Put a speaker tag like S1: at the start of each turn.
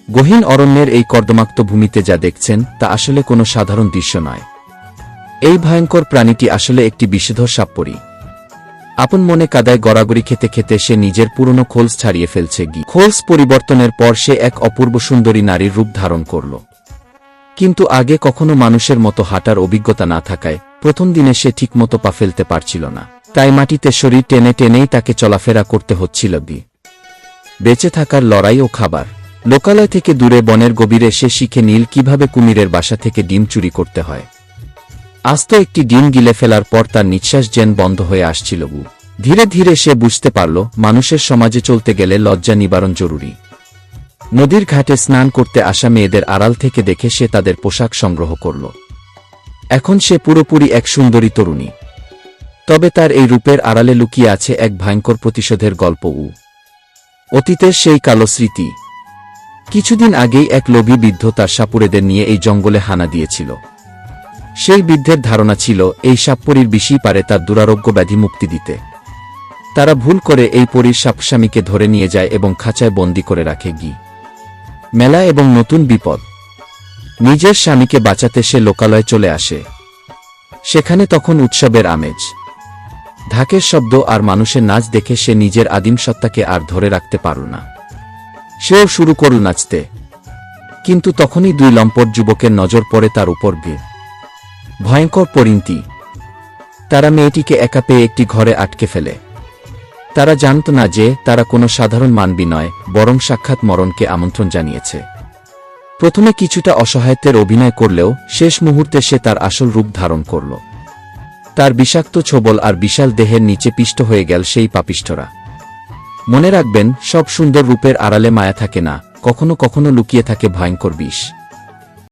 S1: গহীন অরণ্যের এই কর্দমাক্ত ভূমিতে যা দেখছেন তা আসলে কোনো সাধারণ দৃশ্য নয়। এই ভয়ঙ্কর প্রাণীটি আসলে একটি বিষধর সাপপরি। আপন মনে কাদায় গড়াগড়ি খেতে খেতে সে নিজের পুরনো খোলস ছাড়িয়ে ফেলছে। খোলস পরিবর্তনের পর সে এক অপূর্ব সুন্দরী নারীর রূপ ধারণ করল। কিন্তু আগে কখনো মানুষের মতো হাঁটার অভিজ্ঞতা না থাকায় প্রথম দিনে সে ঠিকমতো পা ফেলতে পারছিল না, তাই মাটিতে শরীর টেনে টেনেই তাকে চলাফেরা করতে হচ্ছিল। বেঁচে থাকার লড়াই ও খাবার। লোকালয় থেকে দূরে বনের গভীরে সে শিখে নীল কিভাবে কুমিরের বাসা থেকে ডিম চুরি করতে হয়। আস্ত একটি ডিম গিলে ফেলার পর তার নিঃশ্বাস যেন বন্ধ হয়ে আসছিল। ধীরে ধীরে সে বুঝতে পারল মানুষের সমাজে চলতে গেলে লজ্জা নিবারণ জরুরি। নদীর ঘাটে স্নান করতে আসা মেয়েদের আড়াল থেকে দেখে সে তাদের পোশাক সংগ্রহ করল। এখন সে পুরোপুরি এক সুন্দরী তরুণী। তবে তার এই রূপের আড়ালে লুকিয়ে আছে এক ভয়ঙ্কর প্রতিশোধের গল্প। অতীতের সেই কালো স্মৃতি। কিছুদিন আগেই এক লোভী বৃদ্ধ তার সাপুড়েদের নিয়ে এই জঙ্গলে হানা দিয়েছিল। সেই বৃদ্ধের ধারণা ছিল এই সাপপরীর বিষই পারে তার দুরারোগ্য ব্যাধি মুক্তি দিতে। তারা ভুল করে এই পরীর সাপস্বামীকে ধরে নিয়ে যায় এবং খাঁচায় বন্দী করে রাখে। মেলা এবং নতুন বিপদ। নিজের স্বামীকে বাঁচাতে সে লোকালয়ে চলে আসে। সেখানে তখন উৎসবের আমেজ, ঢাকের শব্দ আর মানুষের নাচ দেখে সে নিজের আদিম সত্তাকে আর ধরে রাখতে পারল না। সেও শুরু করল নাচতে। কিন্তু তখনই দুই লম্পট যুবকের নজর পড়ে তার উপর। ভয়ঙ্কর পরিণতি। তারা মেয়েটিকে একা পেয়ে একটি ঘরে আটকে ফেলে। তারা জানত না যে তারা কোনো সাধারণ মানবী নয়, বরং সাক্ষাৎ মরণকে আমন্ত্রণ জানিয়েছে। প্রথমে কিছুটা অসহায়ত্বের অভিনয় করলেও শেষ মুহূর্তে সে তার আসল রূপ ধারণ করল। তার বিষাক্ত ছোবল আর বিশাল দেহের নিচে পিষ্ট হয়ে গেল সেই পাপিষ্ঠরা। মনে রাখবেন, সব সুন্দর রূপের আড়ালে মায়া থাকে না, কখনো কখনো লুকিয়ে থাকে ভয়ঙ্কর বিষ।